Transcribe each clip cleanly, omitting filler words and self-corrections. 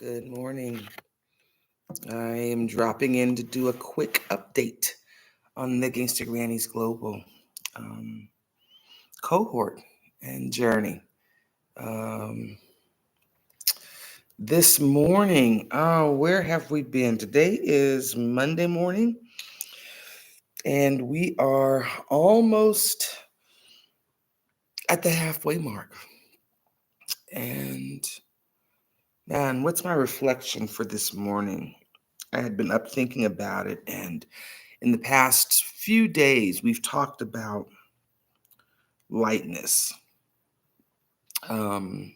Good morning. I am dropping in to do a quick update on the Gangsta Grannies Global um, cohort and journey. Um, this morning, where have we been? Today is Monday morning, and we are almost at the halfway mark. And man, what's my reflection for this morning? I had been up thinking about it, and in the past few days, we've talked about lightness. Um,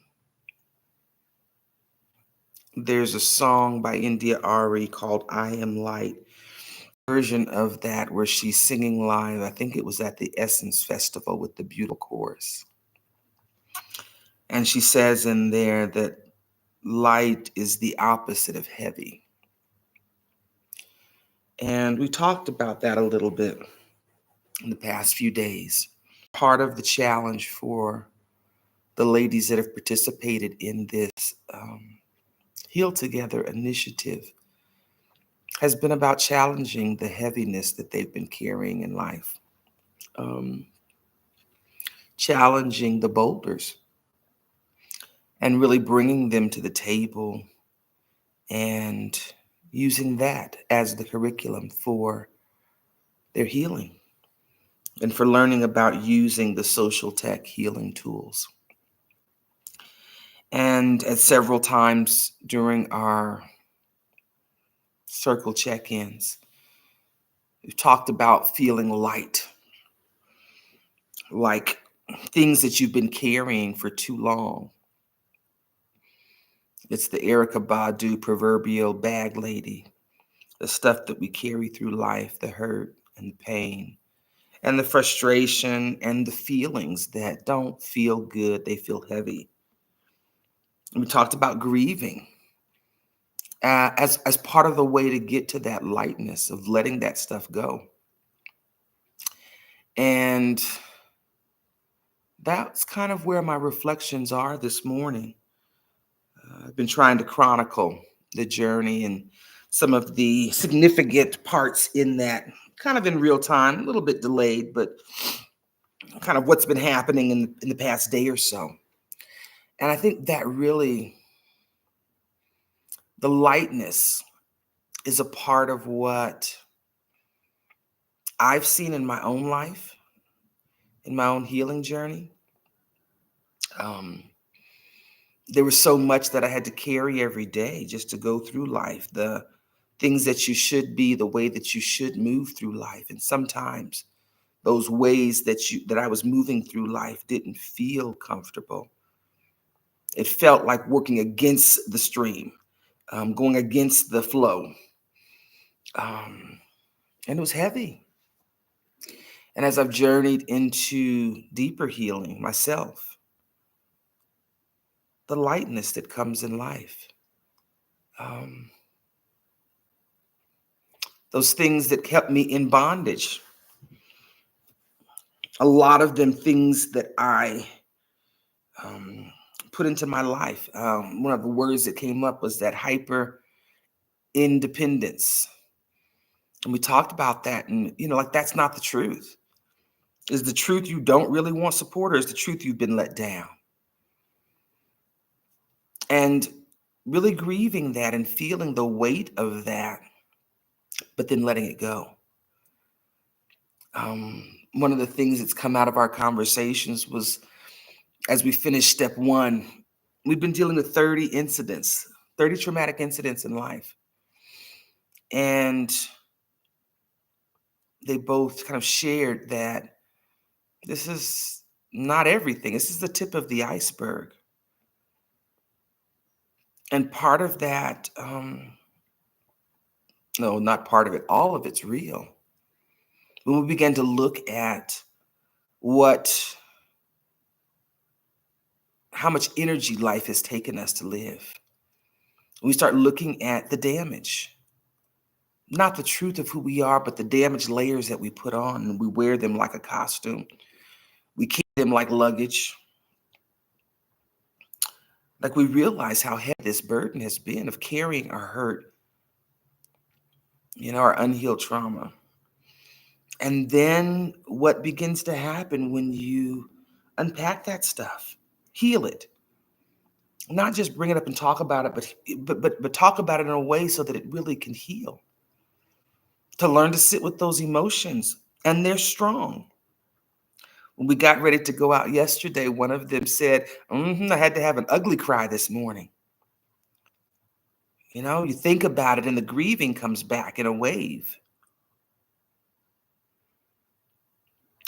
there's a song by India Ari called I Am Light, version of that where she's singing live. I think it was at the Essence Festival with the beautiful chorus. And she says in there that light is the opposite of heavy. And we talked about that a little bit in the past few days. Part of the challenge for the ladies that have participated in this Heal Together initiative has been about challenging the heaviness that they've been carrying in life, um, challenging the boulders, and really bringing them to the table and using that as the curriculum for their healing and for learning about using the social tech healing tools. And at several times during our circle check-ins, we've talked about feeling light, like things that you've been carrying for too long. It's the Erica Badu proverbial bag lady, the stuff that we carry through life, the hurt and the pain and the frustration and the feelings that don't feel good, they feel heavy. And we talked about grieving as part of the way to get to that lightness of letting that stuff go. And that's kind of where my reflections are this morning. I've been trying to chronicle the journey and some of the significant parts in that, kind of in real time, a little bit delayed, but kind of what's been happening in the past day or so. And I think that really, the lightness is a part of what I've seen in my own life, in my own healing journey. Um, there was so much that I had to carry every day just to go through life, the things that you should be, the way that you should move through life. And sometimes those ways that I was moving through life didn't feel comfortable. It felt like working against the stream, going against the flow. Um, and it was heavy. And as I've journeyed into deeper healing myself, the lightness that comes in life, um, those things that kept me in bondage, a lot of them things that I um, put into my life. One of the words that came up was that hyper independence. And we talked about that. And, like that's not the truth. Is the truth you don't really want support, or is the truth you've been let down? And really grieving that and feeling the weight of that, but then letting it go. One of the things that's come out of our conversations was, as we finished step one, we've been dealing with 30 incidents, 30 traumatic incidents in life. And they both kind of shared that this is not everything. This is the tip of the iceberg. And part of that, no, not part of it, all of it's real. When we begin to look at how much energy life has taken us to live, we start looking at the damage, not the truth of who we are, but the damage layers that we put on, and we wear them like a costume. We keep them like luggage. Like, we realize how heavy this burden has been of carrying our hurt, our unhealed trauma. And then what begins to happen when you unpack that stuff, heal it, not just bring it up and talk about it, but talk about it in a way so that it really can heal. To learn to sit with those emotions, and they're strong. When we got ready to go out yesterday, one of them said, I had to have an ugly cry this morning. You think about it, and the grieving comes back in a wave.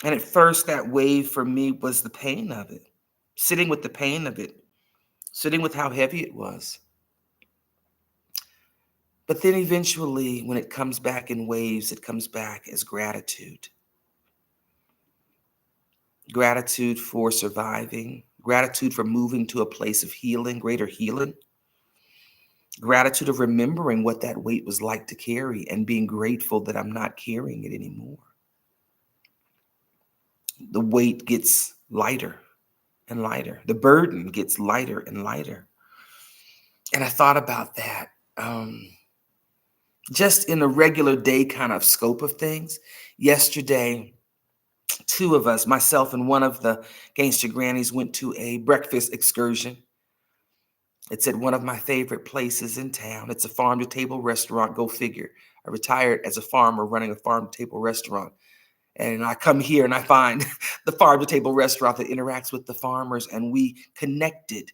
And at first, that wave for me was the pain of it, sitting with the pain of it, sitting with how heavy it was. But then eventually, when it comes back in waves, it comes back as gratitude. Gratitude for surviving, gratitude for moving to a place of healing, greater healing, gratitude of remembering what that weight was like to carry and being grateful that I'm not carrying it anymore. The weight gets lighter and lighter. The burden gets lighter and lighter. And I thought about that just in a regular day kind of scope of things. Yesterday, two of us, myself and one of the Gangsta Grannies, went to a breakfast excursion. It's at one of my favorite places in town. It's a farm-to-table restaurant. Go figure. I retired as a farmer running a farm-to-table restaurant. And I come here and I find the farm-to-table restaurant that interacts with the farmers. And we connected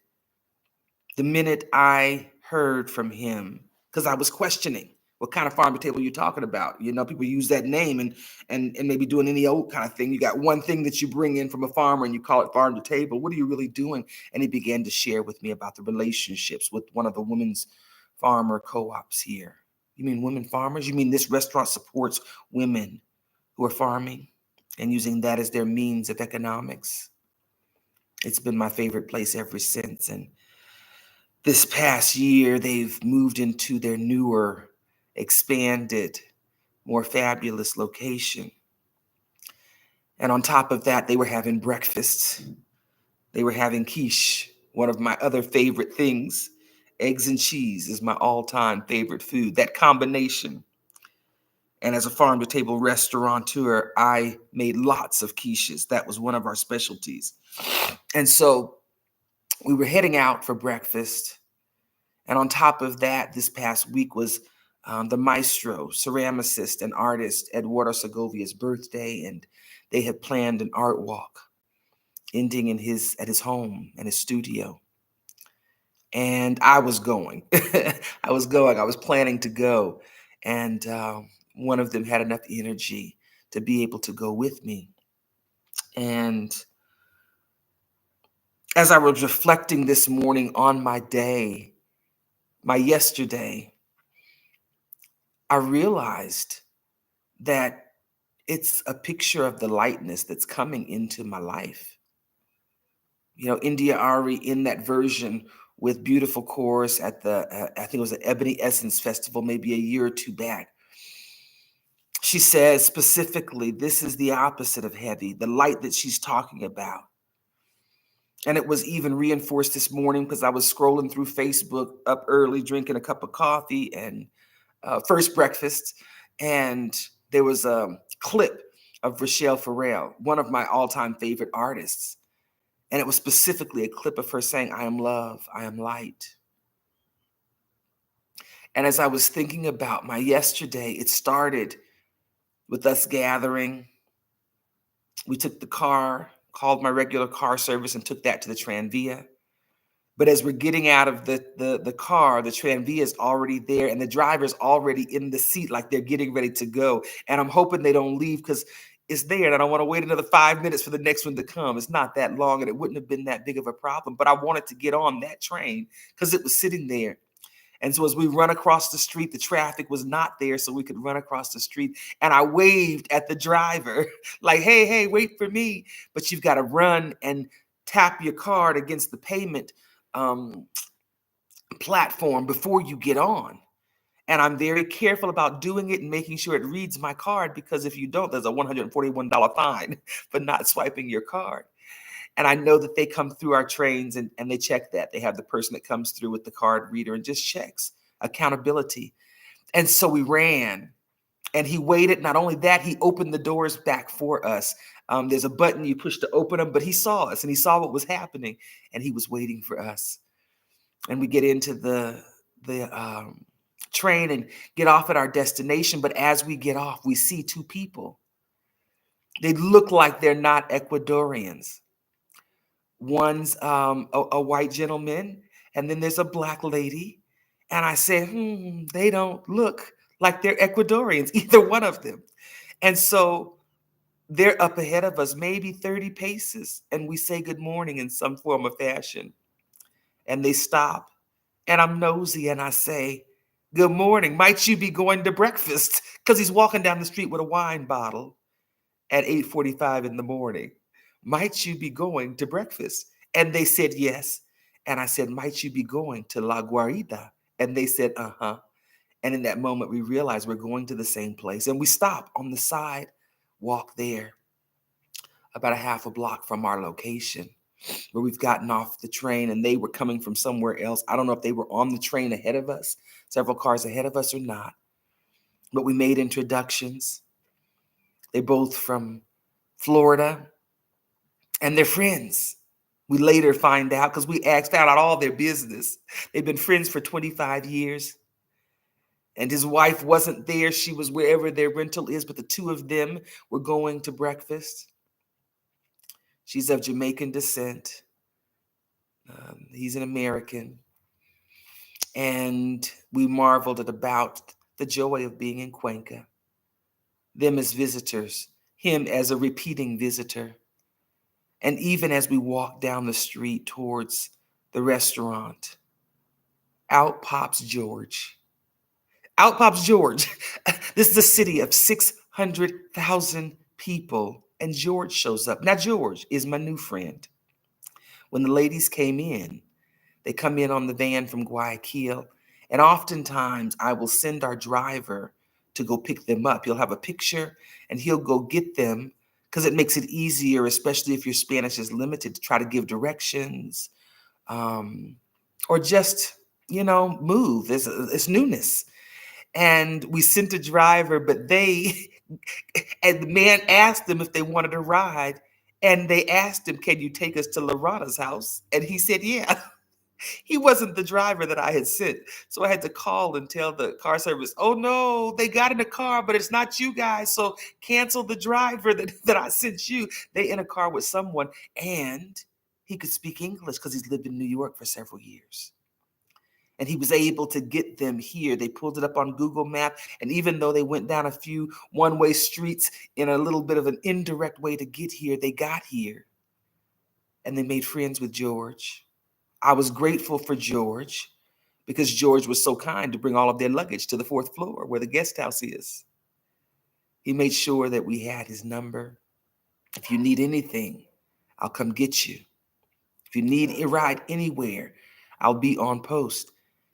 the minute I heard from him, because I was questioning what kind of farm to table you're talking about. People use that name and maybe doing any old kind of thing. You got one thing that you bring in from a farmer and you call it farm to table. What are you really doing? And he began to share with me about the relationships with one of the women's farmer co-ops here. You mean women farmers? You mean this restaurant supports women who are farming and using that as their means of economics? It's been my favorite place ever since. And this past year, they've moved into their newer, expanded, more fabulous location. And on top of that, they were having breakfasts. They were having quiche, one of my other favorite things. Eggs and cheese is my all-time favorite food. That combination. And as a farm-to-table restaurateur, I made lots of quiches. That was one of our specialties. And so we were heading out for breakfast. And on top of that, this past week was the maestro, ceramicist, and artist Eduardo Segovia's birthday, and they had planned an art walk ending at his home and his studio. And I was going. I was planning to go. And one of them had enough energy to be able to go with me. And as I was reflecting this morning on my day, my yesterday, I realized that it's a picture of the lightness that's coming into my life. India Ari in that version with beautiful chorus at I think it was the Ebony Essence Festival, maybe a year or two back. She says specifically, this is the opposite of heavy, the light that she's talking about. And it was even reinforced this morning because I was scrolling through Facebook up early, drinking a cup of coffee and first breakfast. And there was a clip of Rochelle Farrell, one of my all-time favorite artists. And it was specifically a clip of her saying, I am love, I am light. And as I was thinking about my yesterday, it started with us gathering. We took the car, called my regular car service and took that to the Tranvia. But as we're getting out of the car, the Tranvia is already there and the driver's already in the seat like they're getting ready to go. And I'm hoping they don't leave because it's there and I don't want to wait another 5 minutes for the next one to come. It's not that long and it wouldn't have been that big of a problem. But I wanted to get on that train because it was sitting there. And so as we run across the street, the traffic was not there so we could run across the street. And I waved at the driver like, hey, wait for me. But you've got to run and tap your card against the payment platform before you get on. And I'm very careful about doing it and making sure it reads my card because if you don't, there's a $141 fine for not swiping your card. And I know that they come through our trains and they check that. They have the person that comes through with the card reader and just checks accountability. And so we ran and he waited. Not only that, he opened the doors back for us. There's a button you push to open them, but he saw us and he saw what was happening and he was waiting for us. And we get into the train and get off at our destination. But as we get off, we see two people. They look like they're not Ecuadorians. One's a white gentleman, and then there's a black lady. And I said, they don't look like they're Ecuadorians, either one of them. And so they're up ahead of us, maybe 30 paces, and we say good morning in some form of fashion. And they stop, and I'm nosy, and I say, good morning, might you be going to breakfast? Because he's walking down the street with a wine bottle at 8:45 in the morning. Might you be going to breakfast? And they said yes. And I said, might you be going to La Guarida? And they said, uh-huh. And in that moment, we realized we're going to the same place. And we stop on the side, walk there, about a half a block from our location, where we've gotten off the train, and they were coming from somewhere else. I don't know if they were on the train ahead of us, several cars ahead of us or not. But we made introductions. They're both from Florida, and they're friends. We later find out, because we found out all their business. They've been friends for 25 years. And his wife wasn't there. She was wherever their rental is, but the two of them were going to breakfast. She's of Jamaican descent. He's an American. And we marveled about the joy of being in Cuenca. Them as visitors, him as a repeating visitor. And even as we walked down the street towards the restaurant, out pops George. Out pops George. This is a city of 600,000 people, and George shows up. Now, George is my new friend. When the ladies came in, they come in on the van from Guayaquil, and oftentimes I will send our driver to go pick them up. He'll have a picture, and he'll go get them, because it makes it easier, especially if your Spanish is limited, to try to give directions, or just, move. It's newness. And we sent a driver, but and the man asked them if they wanted a ride. And they asked him, can you take us to LaRahna's house? And he said, yeah. He wasn't the driver that I had sent. So I had to call and tell the car service, oh no, they got in a car, but it's not you guys. So cancel the driver that I sent you. They in a car with someone, and he could speak English because he's lived in New York for several years. And he was able to get them here. They pulled it up on Google Maps. And even though they went down a few one-way streets in a little bit of an indirect way to get here, they got here. And they made friends with George. I was grateful for George because George was so kind to bring all of their luggage to the 4th floor where the guest house is. He made sure that we had his number. If you need anything, I'll come get you. If you need a ride anywhere, I'll be on post.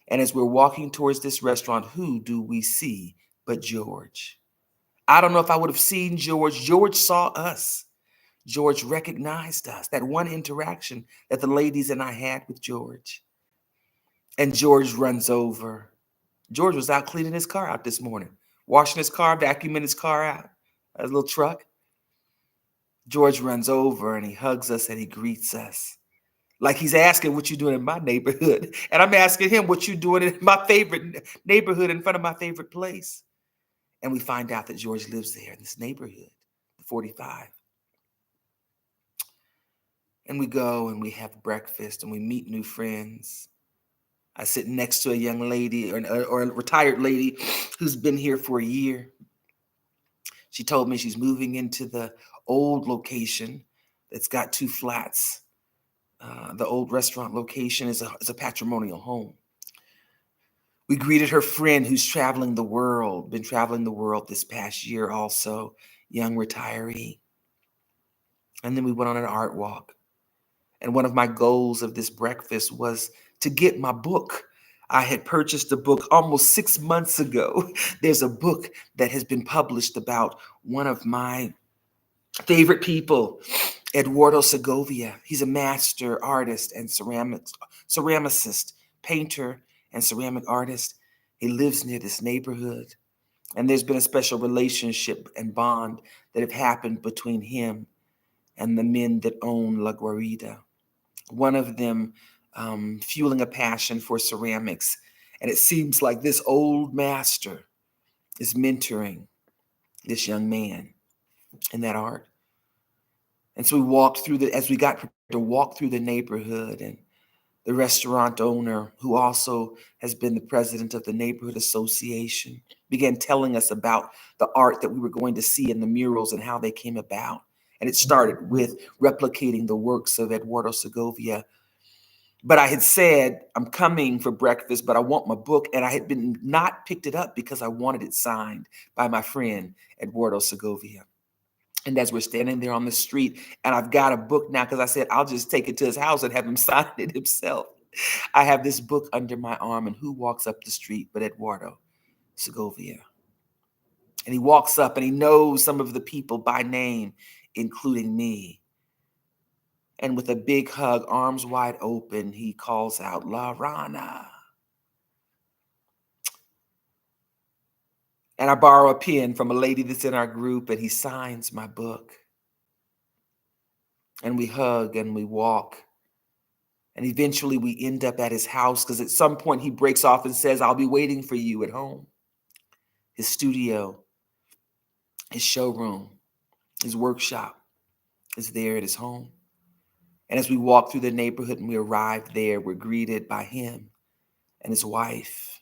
And as we're walking towards this restaurant, who do we see but George? I don't know if I would have seen George. George saw us. George recognized us. That one interaction that the ladies and I had with George. And George runs over. George was out cleaning his car out this morning, washing his car, vacuuming his car out, a little truck. George runs over and he hugs us and he greets us. Like he's asking what you doing in my neighborhood. And I'm asking him what you doing in my favorite neighborhood in front of my favorite place. And we find out that George lives there in this neighborhood, the 45. And we go and we have breakfast and we meet new friends. I sit next to a young lady or a retired lady who's been here for a year. She told me she's moving into the old location that's got 2 flats. The old restaurant location is a patrimonial home. We greeted her friend who's traveling the world, been traveling the world this past year also, young retiree. And then we went on an art walk. And one of my goals of this breakfast was to get my book. I had purchased a book almost 6 months ago. There's a book that has been published about one of my favorite people Eduardo Segovia, he's a master artist and ceramicist, painter and ceramic artist. He lives near this neighborhood. And there's been a special relationship and bond that have happened between him and the men that own La Guarida. One of them fueling a passion for ceramics. And it seems like this old master is mentoring this young man in that art. And so we walked through as we got prepared to walk through the neighborhood, and the restaurant owner, who also has been the president of the neighborhood association, began telling us about the art that we were going to see in the murals and how they came about. And it started with replicating the works of Eduardo Segovia. But I had said, I'm coming for breakfast, but I want my book. And I had been not picked it up because I wanted it signed by my friend, Eduardo Segovia. And as we're standing there on the street, and I've got a book now because I said, I'll just take it to his house and have him sign it himself. I have this book under my arm, and who walks up the street but Eduardo Segovia? And he walks up and he knows some of the people by name, including me. And with a big hug, arms wide open, he calls out, LaRahna. And I borrow a pen from a lady that's in our group, and he signs my book. And we hug and we walk. And eventually we end up at his house because at some point he breaks off and says, I'll be waiting for you at home. His studio, his showroom, his workshop is there at his home. And as we walk through the neighborhood and we arrive there, we're greeted by him and his wife.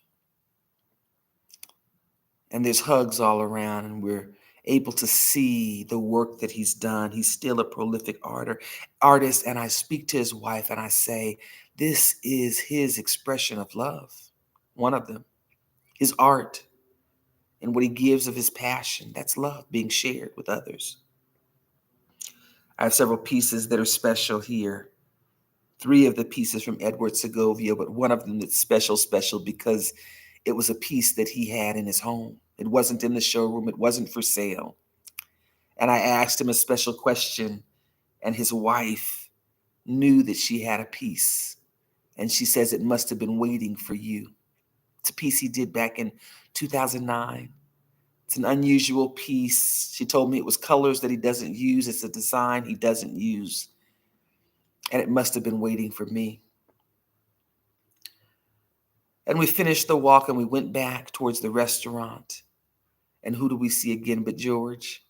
And there's hugs all around, and we're able to see the work that he's done. He's still a prolific artist. And I speak to his wife and I say, this is his expression of love, one of them, his art and what he gives of his passion. That's love being shared with others. I have several pieces that are special here. 3 of the pieces from Edward Segovia, but one of them that's special because it was a piece that he had in his home. It wasn't in the showroom. It wasn't for sale. And I asked him a special question, and his wife knew that she had a piece. And she says, it must have been waiting for you. It's a piece he did back in 2009. It's an unusual piece. She told me it was colors that he doesn't use. It's a design he doesn't use. And it must have been waiting for me. And we finished the walk and we went back towards the restaurant. And who do we see again but George?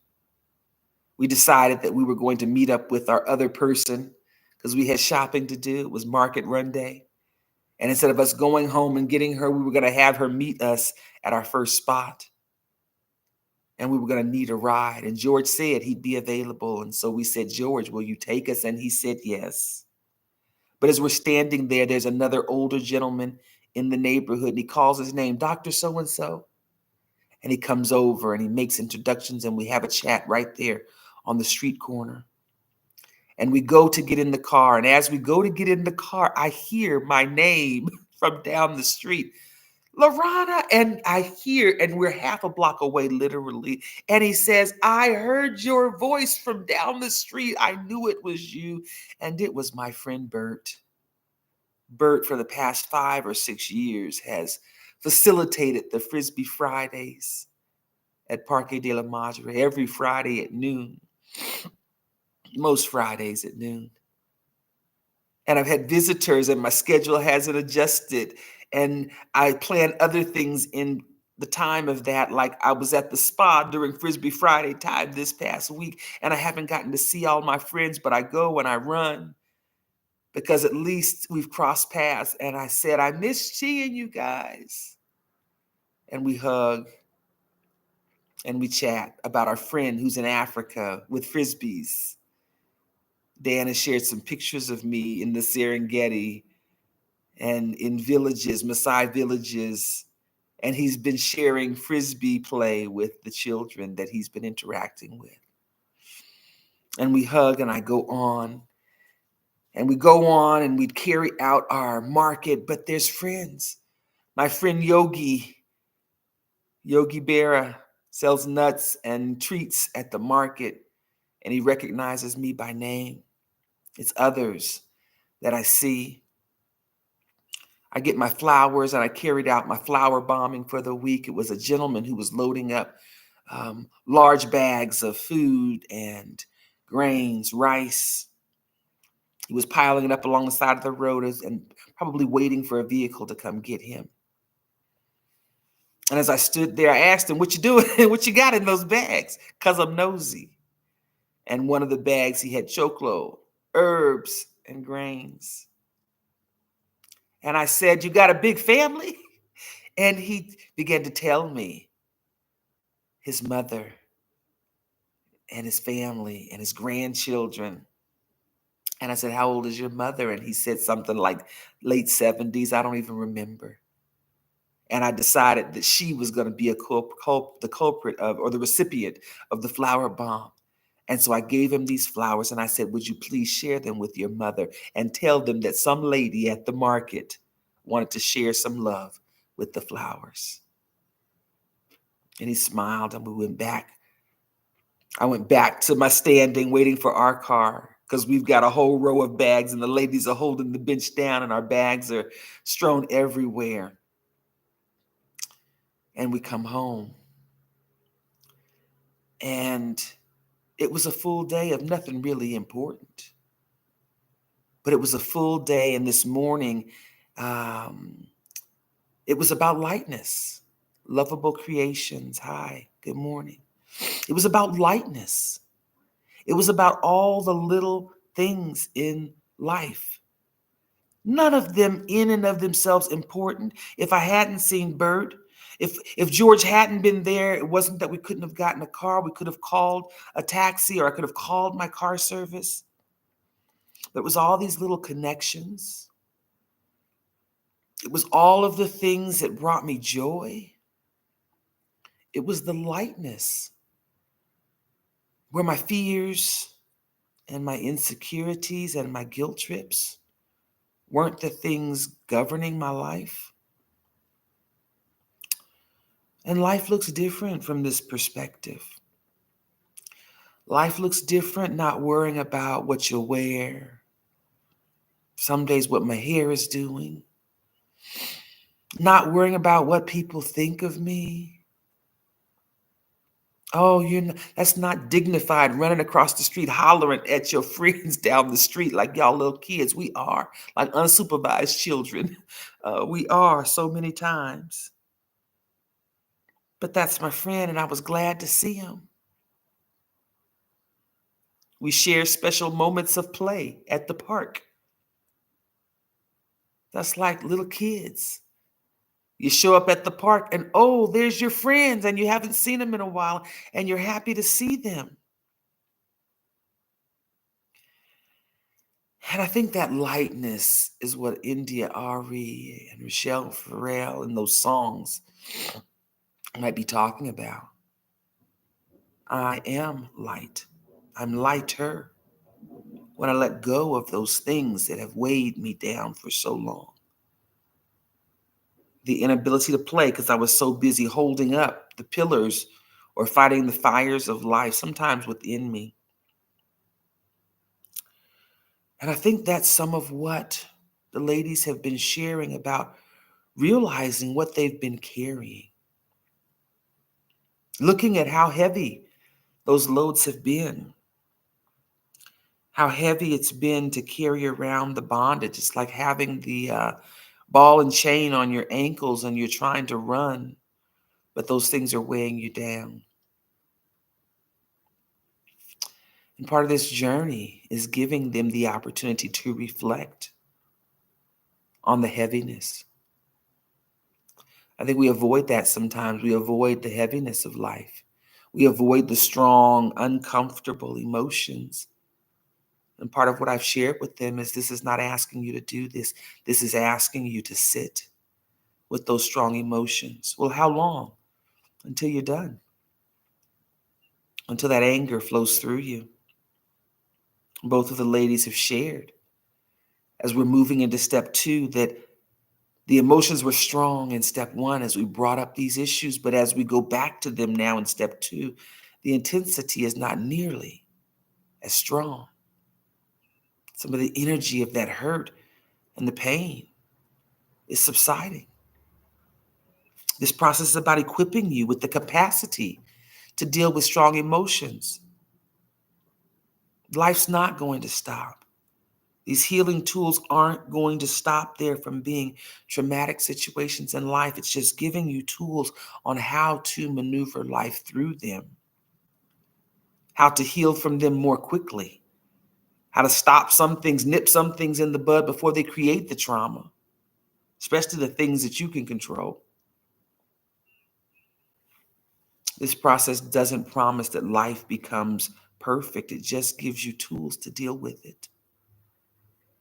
We decided that we were going to meet up with our other person because we had shopping to do. It was market run day. And instead of us going home and getting her, we were going to have her meet us at our first spot. And we were going to need a ride. And George said he'd be available. And so we said, George, will you take us? And he said yes. But as we're standing there, there's another older gentleman in the neighborhood. And he calls his name, Dr. So-and-so. And he comes over and he makes introductions. And we have a chat right there on the street corner. And we go to get in the car. And as we go to get in the car, I hear my name from down the street. LaRahna, and I hear, and we're half a block away, literally. And he says, I heard your voice from down the street. I knew it was you. And it was my friend Bert. Bert, for the past 5 or 6 years, has facilitated the Frisbee Fridays at Parque de la Madre every Friday at noon, most Fridays at noon. And I've had visitors and my schedule hasn't adjusted. And I plan other things in the time of that. Like I was at the spa during Frisbee Friday time this past week, and I haven't gotten to see all my friends, but I go and I run because at least we've crossed paths. And I said, I miss seeing you guys. And we hug and we chat about our friend who's in Africa with Frisbees. Dan has shared some pictures of me in the Serengeti and in villages, Maasai villages, and he's been sharing Frisbee play with the children that he's been interacting with. And we hug and I go on. And we go on and we carry out our market, but there's friends. My friend Yogi Berra sells nuts and treats at the market. and he recognizes me by name. It's others that I see. I get my flowers, and I carried out my flower bombing for the week. It was a gentleman who was loading up large bags of food and grains, rice. He was piling it up along the side of the road and probably waiting for a vehicle to come get him. And as I stood there, I asked him, "What you doing? What you got in those bags?" Because I'm nosy. And one of the bags, he had choclo, herbs, and grains. And I said, "You got a big family?" And he began to tell me his mother and his family and his grandchildren. And I said, "How old is your mother?" And he said something like late 70s. I don't even remember. And I decided that she was going to be the culprit of, or the recipient of the flower bomb. And so I gave him these flowers and I said, "Would you please share them with your mother and tell them that some lady at the market wanted to share some love with the flowers." And he smiled and we went back. I went back to my standing waiting for our car because we've got a whole row of bags and the ladies are holding the bench down and our bags are strewn everywhere. And we come home. And it was a full day of nothing really important. But it was a full day. And this morning, it was about lightness. Lovable creations. Hi, good morning. It was about lightness. It was about all the little things in life. None of them in and of themselves important. If I hadn't seen Bert, if George hadn't been there, it wasn't that we couldn't have gotten a car. We could have called a taxi, or I could have called my car service. But it was all these little connections. It was all of the things that brought me joy. It was the lightness where my fears and my insecurities and my guilt trips weren't the things governing my life. And life looks different from this perspective. Life looks different not worrying about what you wear. Some days what my hair is doing. Not worrying about what people think of me. Oh, that's not dignified, running across the street hollering at your friends down the street like y'all little kids. We are like unsupervised children. We are so many times. But that's my friend, and I was glad to see him. We share special moments of play at the park. That's like little kids. You show up at the park and, oh, there's your friends, and you haven't seen them in a while, and you're happy to see them. And I think that lightness is what India Ari and Michelle Farrell and those songs might be talking about. I am light. I'm lighter when I let go of those things that have weighed me down for so long. The inability to play because I was so busy holding up the pillars or fighting the fires of life, sometimes within me. And I think that's some of what the ladies have been sharing about realizing what they've been carrying. Looking at how heavy those loads have been. How heavy it's been to carry around the bondage. It's like having the ball and chain on your ankles and you're trying to run, but those things are weighing you down. And part of this journey is giving them the opportunity to reflect on the heaviness. I think we avoid that sometimes. We avoid the heaviness of life. We avoid the strong, uncomfortable emotions. And part of what I've shared with them is this is not asking you to do this. This is asking you to sit with those strong emotions. Well, how long? Until you're done. Until that anger flows through you. Both of the ladies have shared as we're moving into step 2 that the emotions were strong in step 1 as we brought up these issues, but as we go back to them now in step 2, the intensity is not nearly as strong. Some of the energy of that hurt and the pain is subsiding. This process is about equipping you with the capacity to deal with strong emotions. Life's not going to stop. These healing tools aren't going to stop there from being traumatic situations in life. It's just giving you tools on how to maneuver life through them, how to heal from them more quickly, how to stop some things, nip some things in the bud before they create the trauma, especially the things that you can control. This process doesn't promise that life becomes perfect. It just gives you tools to deal with it.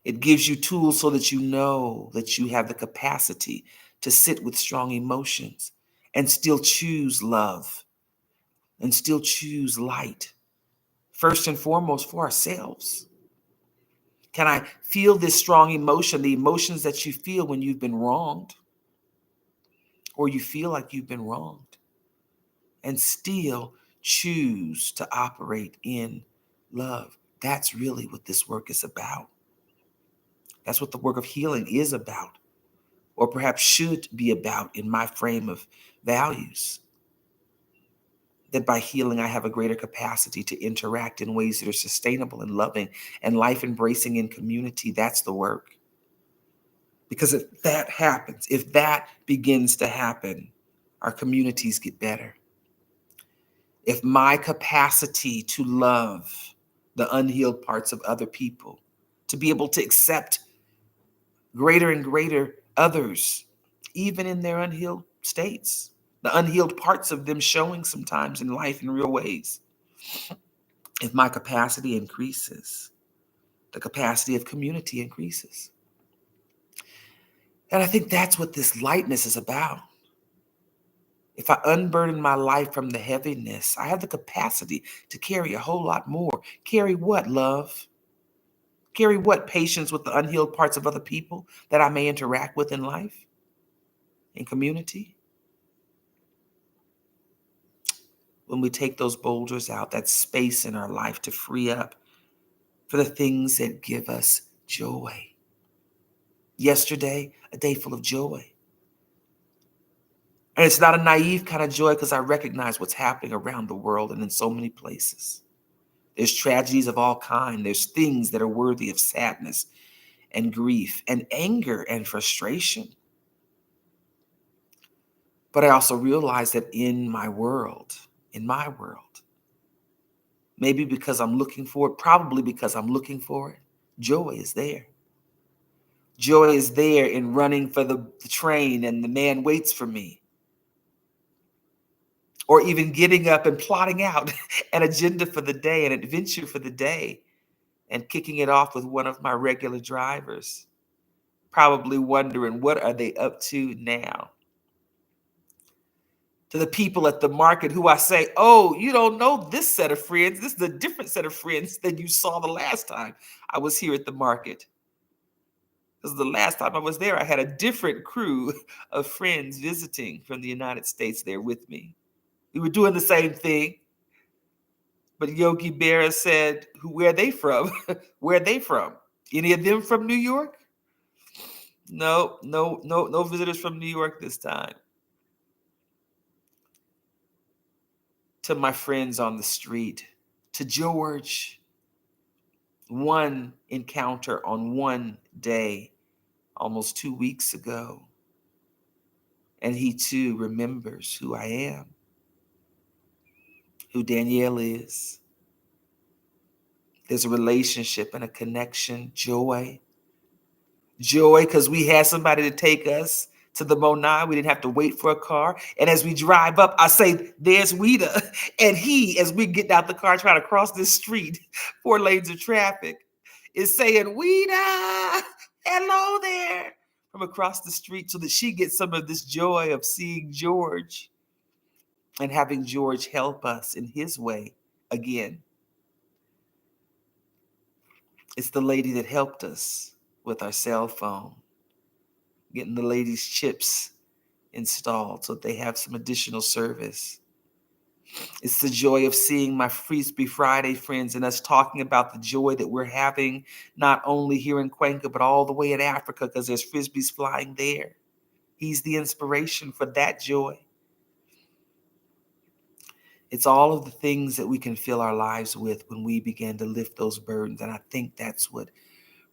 It gives you tools so that you know that you have the capacity to sit with strong emotions and still choose love and still choose light. First and foremost, for ourselves. Can I feel this strong emotion, the emotions that you feel when you've been wronged or you feel like you've been wronged, and still choose to operate in love? That's really what this work is about. That's what the work of healing is about, or perhaps should be about in my frame of values. That by healing, I have a greater capacity to interact in ways that are sustainable and loving and life embracing in community. That's the work. Because if that happens, if that begins to happen, our communities get better. If my capacity to love the unhealed parts of other people, to be able to accept greater and greater others, even in their unhealed states, the unhealed parts of them showing sometimes in life in real ways. If my capacity increases, the capacity of community increases. And I think that's what this lightness is about. If I unburden my life from the heaviness, I have the capacity to carry a whole lot more. Carry what? Love. Carry what? Patience with the unhealed parts of other people that I may interact with in life, in community. When we take those boulders out, that space in our life to free up for the things that give us joy. Yesterday, a day full of joy. And it's not a naive kind of joy because I recognize what's happening around the world and in so many places. There's tragedies of all kinds. There's things that are worthy of sadness and grief and anger and frustration. But I also realize that in my world, maybe because I'm looking for it, probably because I'm looking for it, joy is there. Joy is there in running for the train and the man waits for me. Or even getting up and plotting out an agenda for the day, an adventure for the day, and kicking it off with one of my regular drivers, probably wondering, what are they up to now? To the people at the market who I say, oh, you don't know this set of friends. This is a different set of friends than you saw the last time I was here at the market. Because the last time I was there, I had a different crew of friends visiting from the United States there with me. We were doing the same thing. But Yogi Berra said, where are they from? Where are they from? Any of them from New York? No visitors from New York this time. To my friends on the street, to George, one encounter on one day, almost 2 weeks ago. And he too remembers who I am, who Danielle is. There's a relationship and a connection, joy. Joy, because we had somebody to take us to the Monai. We didn't have to wait for a car. And as we drive up, I say, there's Weta. And he, as we get out the car trying to cross this street, 4 lanes of traffic, is saying, Weta, hello there, from across the street, so that she gets some of this joy of seeing George and having George help us in his way again. It's the lady that helped us with our cell phone, getting the ladies' chips installed so they have some additional service. It's the joy of seeing my Frisbee Friday friends and us talking about the joy that we're having, not only here in Cuenca, but all the way in Africa, because there's Frisbees flying there. He's the inspiration for that joy. It's all of the things that we can fill our lives with when we begin to lift those burdens. And I think that's what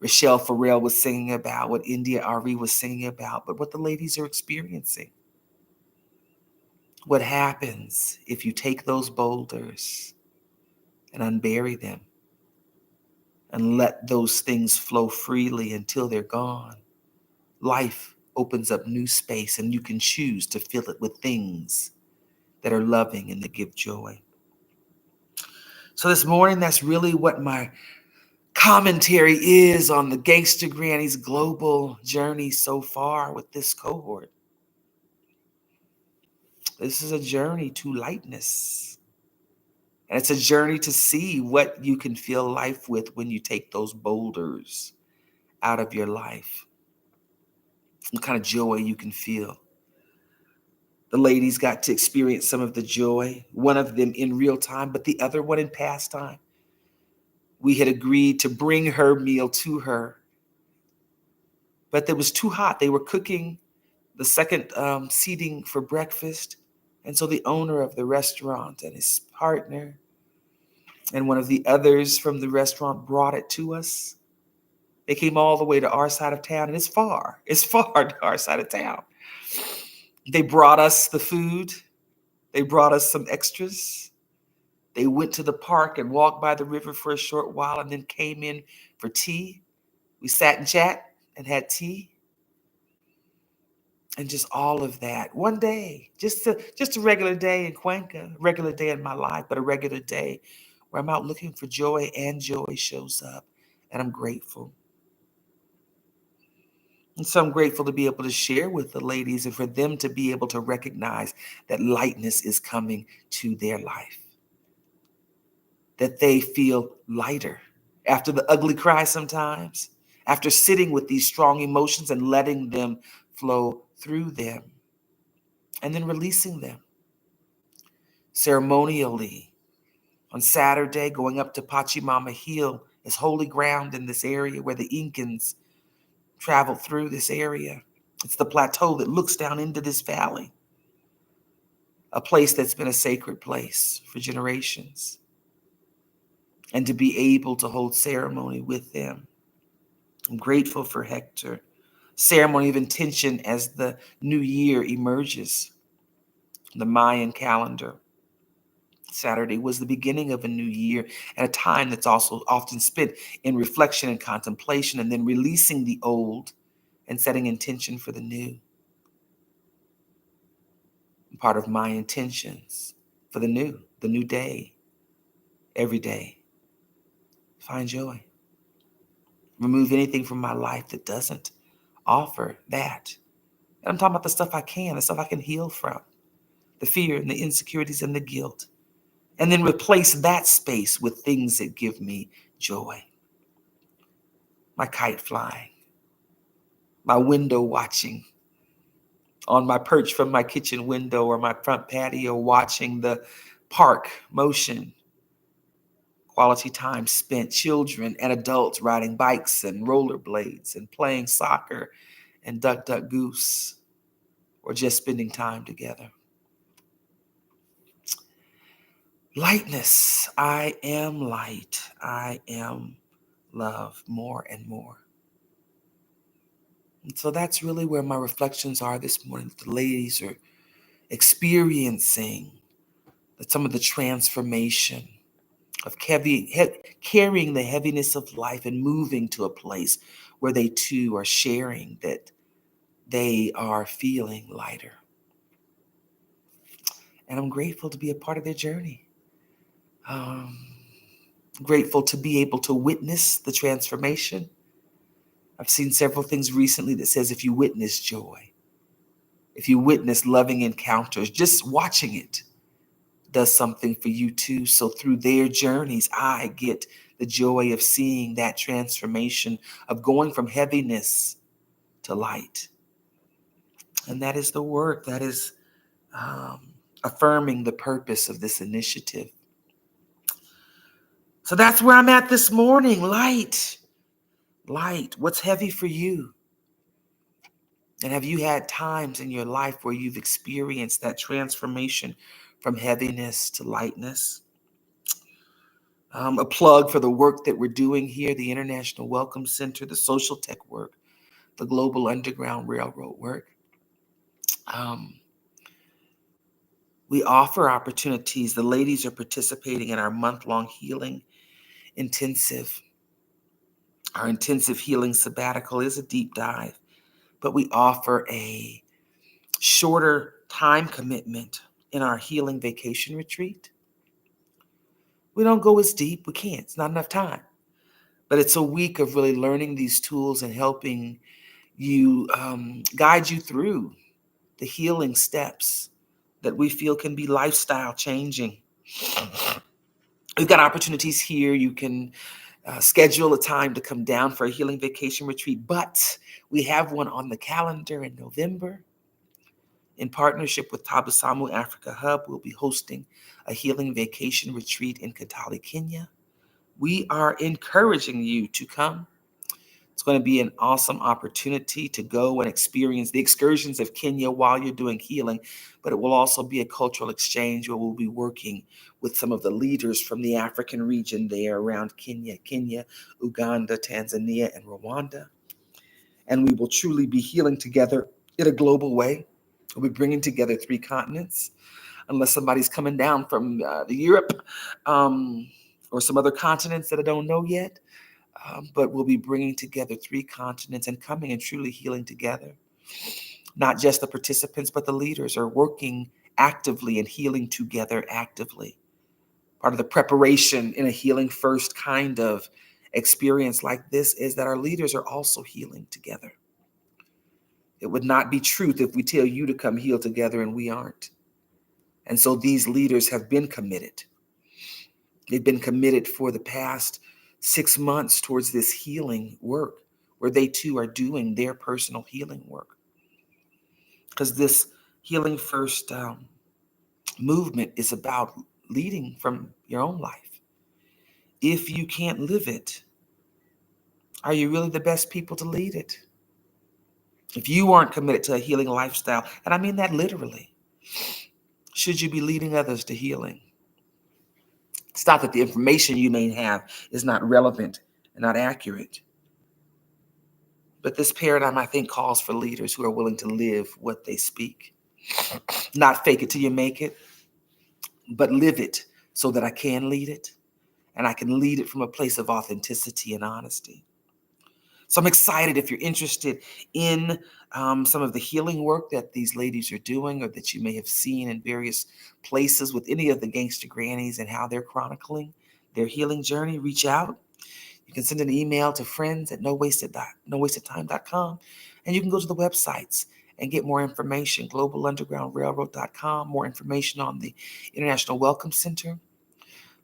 Rochelle Farrell was singing about, what India Ari was singing about, but what the ladies are experiencing. What happens if you take those boulders and unbury them and let those things flow freely until they're gone? Life opens up new space, and you can choose to fill it with things that are loving and that give joy. So this morning, that's really what my commentary is on the Gangsta Grannies global journey so far with this cohort. This is a journey to lightness. And it's a journey to see what you can fill life with when you take those boulders out of your life. What kind of joy you can feel. The ladies got to experience some of the joy, one of them in real time, but the other one in past time. We had agreed to bring her meal to her, but it was too hot. They were cooking the second seating for breakfast. And so the owner of the restaurant and his partner and one of the others from the restaurant brought it to us. They came all the way to our side of town, and it's far to our side of town. They brought us the food. They brought us some extras. They went to the park and walked by the river for a short while and then came in for tea. We sat and chat and had tea. And just all of that. One day, just a regular day in Cuenca, a regular day in my life, but a regular day where I'm out looking for joy and joy shows up. And I'm grateful. And so I'm grateful to be able to share with the ladies and for them to be able to recognize that lightness is coming to their life. That they feel lighter after the ugly cry sometimes, after sitting with these strong emotions and letting them flow through them. And then releasing them ceremonially on Saturday, going up to Pachamama Hill is holy ground in this area where the Incans traveled through this area. It's the plateau that looks down into this valley, a place that's been a sacred place for generations. And to be able to hold ceremony with them. I'm grateful for Hector. Ceremony of intention as the new year emerges. The Mayan calendar. Saturday was the beginning of a new year and a time that's also often spent in reflection and contemplation and then releasing the old and setting intention for the new. Part of my intentions for the new day, every day. Find joy. Remove anything from my life that doesn't offer that. And I'm talking about the stuff the stuff I can heal from, the fear and the insecurities and the guilt. And then replace that space with things that give me joy. My kite flying, my window watching, on my perch from my kitchen window or my front patio watching the park motion. Quality time spent, children and adults riding bikes and rollerblades and playing soccer and duck, duck, goose, or just spending time together. Lightness. I am light. I am love more and more. And so that's really where my reflections are this morning. The ladies are experiencing some of the transformation of carrying the heaviness of life and moving to a place where they too are sharing that they are feeling lighter. And I'm grateful to be a part of their journey. Grateful to be able to witness the transformation. I've seen several things recently that says if you witness joy, if you witness loving encounters, just watching it does something for you too. So through their journeys, I get the joy of seeing that transformation of going from heaviness to light. And that is the work. That is affirming the purpose of this initiative. So that's where I'm at this morning. Light. What's heavy for you? And have you had times in your life where you've experienced that transformation from heaviness to lightness? A plug for the work that we're doing here, the International Welcome Center, the social tech work, the Global Underground Railroad work. We offer opportunities. The ladies are participating in our month-long healing intensive. Our intensive healing sabbatical is a deep dive, but we offer a shorter time commitment in our healing vacation retreat. We don't go as deep. We can't. It's not enough time. But it's a week of really learning these tools and helping you guide you through the healing steps that we feel can be lifestyle changing. We've got opportunities here. You can schedule a time to come down for a healing vacation retreat, but we have one on the calendar in November. In partnership with Tabasamu Africa Hub, we'll be hosting a healing vacation retreat in Kitale, Kenya. We are encouraging you to come. It's going to be an awesome opportunity to go and experience the excursions of Kenya while you're doing healing, but it will also be a cultural exchange where we'll be working with some of the leaders from the African region there around Kenya, Uganda, Tanzania, and Rwanda. And we will truly be healing together in a global way. We'll be bringing together 3 continents, unless somebody's coming down from Europe or some other continents that I don't know yet. But we'll be bringing together 3 continents and coming and truly healing together. Not just the participants, but the leaders are working actively and healing together actively. Part of the preparation in a healing first kind of experience like this is that our leaders are also healing together. It would not be truth if we tell you to come heal together and we aren't. And so these leaders have been committed. They've been committed for the past 6 months towards this healing work, where they too are doing their personal healing work. Because this healing first movement is about leading from your own life. If you can't live it, are you really the best people to lead it? If you aren't committed to a healing lifestyle, and I mean that literally, should you be leading others to healing? It's not that the information you may have is not relevant and not accurate. But this paradigm, I think, calls for leaders who are willing to live what they speak. Not fake it till you make it, but live it so that I can lead it. And I can lead it from a place of authenticity and honesty. So I'm excited if you're interested in some of the healing work that these ladies are doing, or that you may have seen in various places with any of the Gangsta Grannies and how they're chronicling their healing journey. Reach out. You can send an email to friends at nowastedtime.com, and you can go to the websites and get more information, globalundergroundrailroad.com, more information on the International Welcome Center.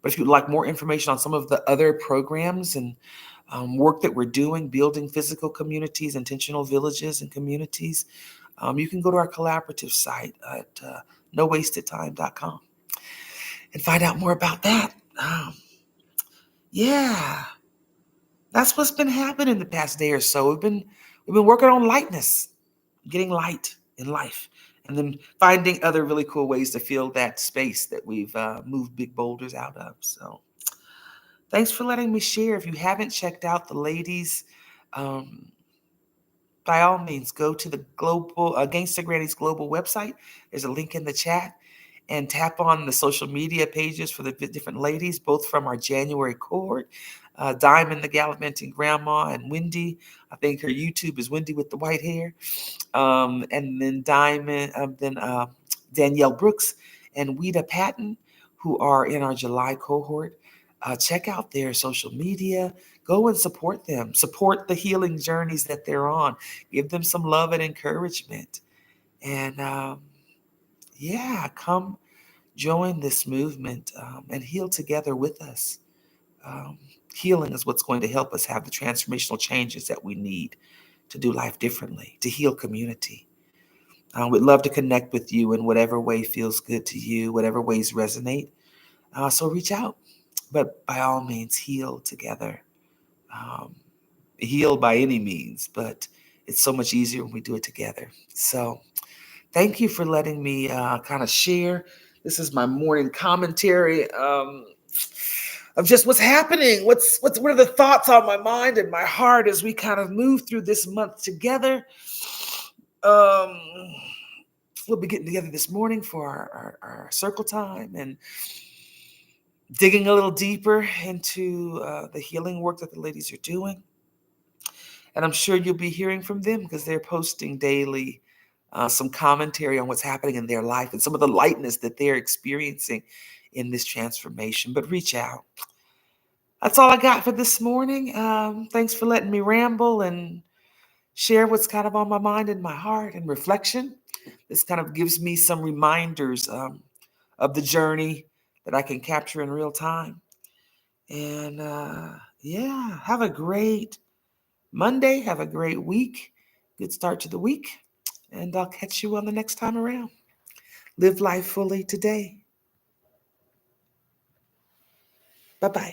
But if you'd like more information on some of the other programs and work that we're doing, building physical communities, intentional villages and communities, you can go to our collaborative site at nowastedtime.com and find out more about that. Yeah. That's what's been happening the past day or so. We've been working on lightness, getting light in life, and then finding other really cool ways to fill that space that we've moved big boulders out of. So thanks for letting me share. If you haven't checked out the ladies, by all means, go to the global Gangsta Grannies global website. There's a link in the chat, and tap on the social media pages for the different ladies, both from our January cohort. Diamond, the gallivanting grandma, and Wendy. I think her YouTube is Wendy with the white hair. And then Danielle Brooks and Weta Patton, who are in our July cohort. Check out their social media. Go and support them. Support the healing journeys that they're on. Give them some love and encouragement. And come join this movement and heal together with us. Healing is what's going to help us have the transformational changes that we need to do life differently, to heal community. We'd love to connect with you in whatever way feels good to you, whatever ways resonate. So reach out, but by all means, heal together. Um, Heal by any means, but it's so much easier when we do it together. So thank you for letting me kind of share. This is my morning commentary of just what's happening. What are the thoughts on my mind and my heart as we kind of move through this month together. Um, we'll be getting together this morning for our circle time and digging a little deeper into the healing work that the ladies are doing. And I'm sure you'll be hearing from them because they're posting daily some commentary on what's happening in their life and some of the lightness that they're experiencing in this transformation. But reach out. That's all I got for this morning. Thanks for letting me ramble and share what's kind of on my mind and my heart and reflection. This kind of gives me some reminders of the journey that I can capture in real time. And yeah, have a great Monday. Have a great week. Good start to the week. And I'll catch you on the next time around. Live life fully today. Bye bye.